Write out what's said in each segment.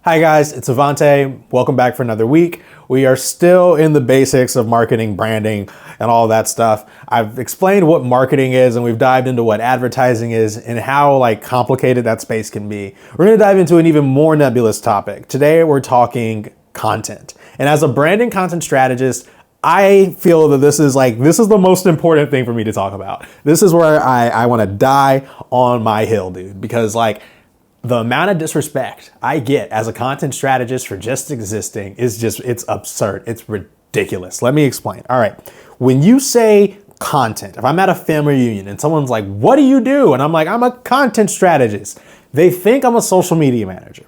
Hi guys, it's Evante. Welcome back for another week. We are still in the basics of marketing, branding, and all that stuff. I've explained what marketing is and we've dived into what advertising is and how complicated that space can be. We're going to dive into an even more nebulous topic. Today we're talking content. And as a branding content strategist, I feel that this is the most important thing for me to talk about. This is where I want to die on my hill, dude, because the amount of disrespect I get as a content strategist for just existing it's absurd. It's ridiculous. Let me explain. All right. When you say content, if I'm at a family reunion and someone's like, what do you do? And I'm like, I'm a content strategist. They think I'm a social media manager.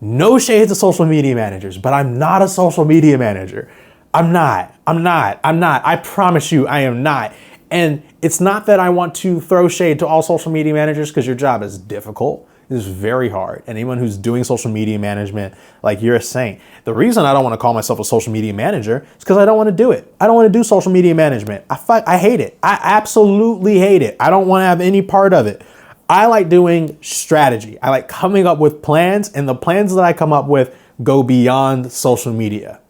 No shade to social media managers, but I'm not a social media manager. I'm not. I promise you I am not. And it's not that I want to throw shade to all social media managers because your job is difficult. It's very hard. And anyone who's doing social media management, you're a saint. The reason I don't want to call myself a social media manager is because I don't want to do it. I don't want to do social media management. I hate it. I absolutely hate it. I don't want to have any part of it. I like doing strategy. I like coming up with plans, and the plans that I come up with go beyond social media.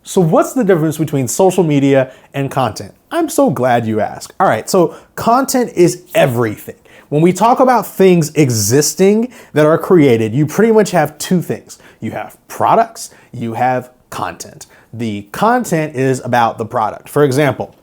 So what's the difference between social media and content? I'm so glad you asked. All right, so content is everything. When we talk about things existing that are created, you pretty much have two things. You have products, you have content. The content is about the product. For example,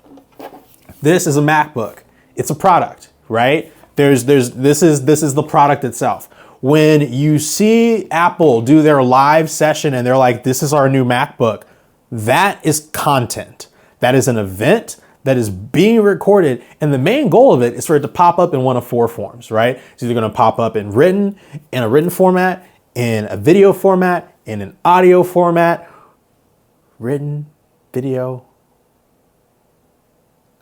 this is a MacBook. It's a product, right? This is the product itself. When you see Apple do their live session and they're like, this is our new MacBook, that is content. That is an event that is being recorded, and the main goal of it is for it to pop up in one of four forms, right? It's either gonna pop up in a written format, in a video format, in an audio format, written, video,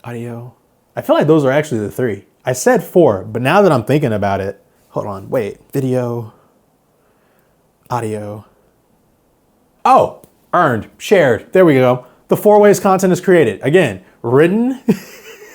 audio. I feel like those are actually the three. I said four, but now that I'm thinking about it, hold on, wait, video, audio. Oh, earned, shared, there we go. The four ways content is created. Again, written,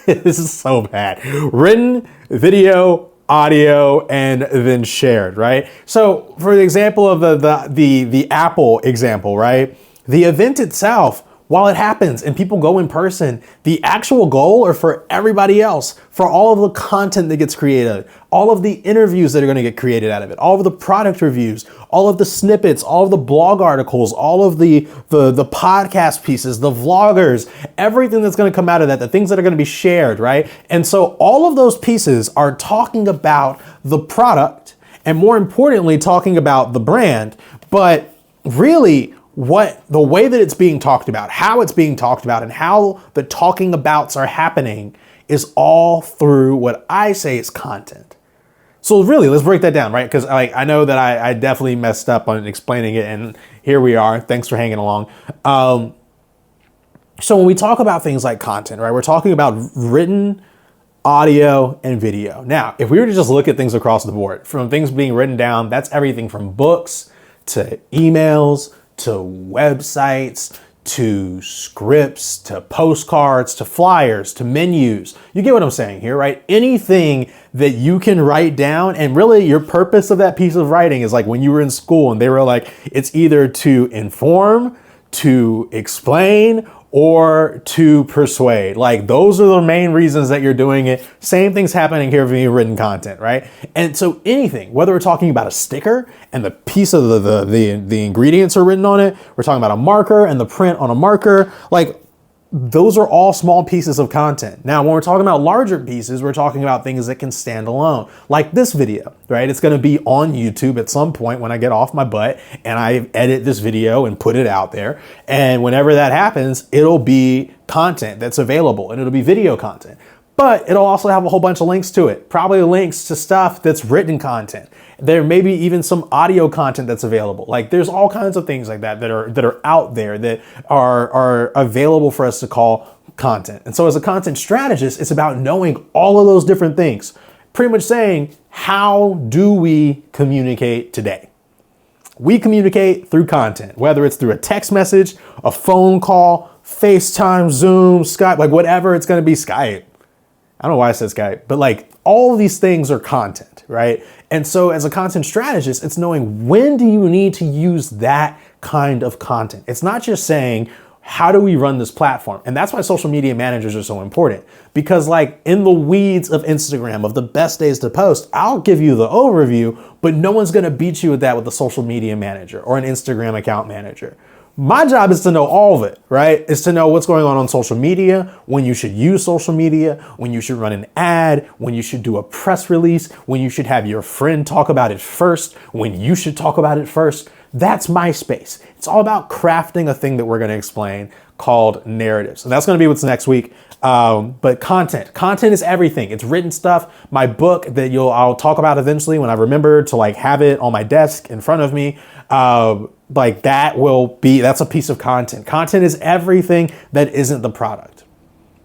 this is so bad. Written, video, audio, and then shared, right? So for the example of the Apple example, right? The event itself, while it happens and people go in person, the actual goal are for everybody else, for all of the content that gets created, all of the interviews that are going to get created out of it, all of the product reviews, all of the snippets, all of the blog articles, all of the podcast pieces, the vloggers, everything that's going to come out of that, the things that are going to be shared, right? And so all of those pieces are talking about the product and, more importantly, talking about the brand, but really the way that it's being talked about, how it's being talked about, and how the talking abouts are happening is all through what I say is content. So really, let's break that down, right? Because I know that I definitely messed up on explaining it, and here we are. Thanks for hanging along. So when we talk about things like content, right, we're talking about written, audio, and video. Now, if we were to just look at things across the board, from things being written down, that's everything from books to emails, to websites, to scripts, to postcards, to flyers, to menus. You get what I'm saying here, right? Anything that you can write down, and really your purpose of that piece of writing is like when you were in school and they were like, it's either to inform, to explain, or to persuade. Those are the main reasons that you're doing it. Same thing's happening here for me, written content, right? And so anything, whether we're talking about a sticker and the piece of the ingredients are written on it, we're talking about a marker and the print on a marker, those are all small pieces of content. Now, when we're talking about larger pieces, we're talking about things that can stand alone, like this video, right? It's gonna be on YouTube at some point when I get off my butt and I edit this video and put it out there. And whenever that happens, it'll be content that's available and it'll be video content. But it'll also have a whole bunch of links to it, probably links to stuff that's written content. There may be even some audio content that's available. There's all kinds of things like that are out there that are available for us to call content. And so as a content strategist, it's about knowing all of those different things, pretty much saying, how do we communicate today? We communicate through content, whether it's through a text message, a phone call, FaceTime, Zoom, Skype, whatever it's going to be, Skype. I don't know why I said Sky, but like all of these things are content, right? And so as a content strategist, it's knowing when do you need to use that kind of content. It's not just saying, how do we run this platform? And that's why social media managers are so important, because like in the weeds of Instagram, of the best days to post, I'll give you the overview, but no one's going to beat you with that with a social media manager or an Instagram account manager. My job is to know all of it, right? Is to know what's going on social media, when you should use social media, when you should run an ad, when you should do a press release, when you should have your friend talk about it first, when you should talk about it first. That's my space. It's all about crafting a thing that we're going to explain called narratives. And that's going to be what's next week. But content is everything. It's written stuff. My book that I'll talk about eventually when I remember to like have it on my desk in front of me. Like that's a piece of content. Content is everything that isn't the product.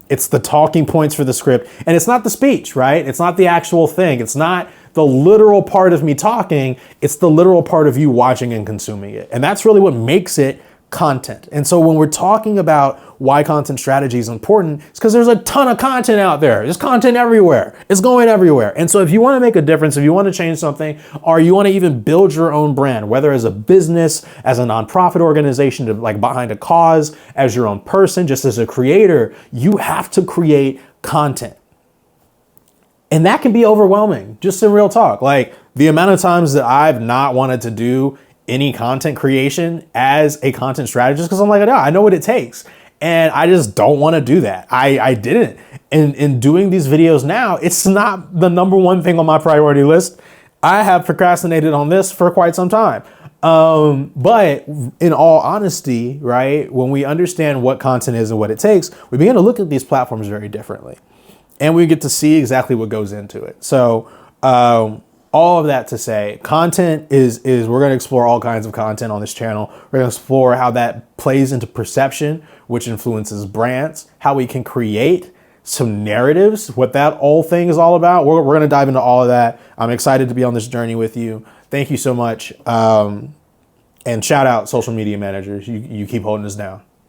It's the talking points for the script, and it's not the speech, right? It's not the actual thing. It's not the literal part of me talking. It's the literal part of you watching and consuming it. And that's really what makes it content. And so when we're talking about why content strategy is important, it's because there's a ton of content out there. There's content everywhere. It's going everywhere. And so if you want to make a difference, if you want to change something, or you want to even build your own brand, whether as a business, as a nonprofit organization, to like behind a cause, as your own person, just as a creator, you have to create content. And that can be overwhelming, just in real talk. Like the amount of times that I've not wanted to do any content creation as a content strategist, because I'm like, no, I know what it takes. And I just don't want to do that. I didn't. And in doing these videos now, it's not the number one thing on my priority list. I have procrastinated on this for quite some time. But in all honesty, right, when we understand what content is and what it takes, we begin to look at these platforms very differently. And we get to see exactly what goes into it. So all of that to say, content is we're going to explore all kinds of content on this channel. We're going to explore how that plays into perception, which influences brands, how we can create some narratives, what that whole thing is all about. We're going to dive into all of that. I'm excited to be on this journey with you. Thank you so much. And shout out social media managers. You keep holding us down.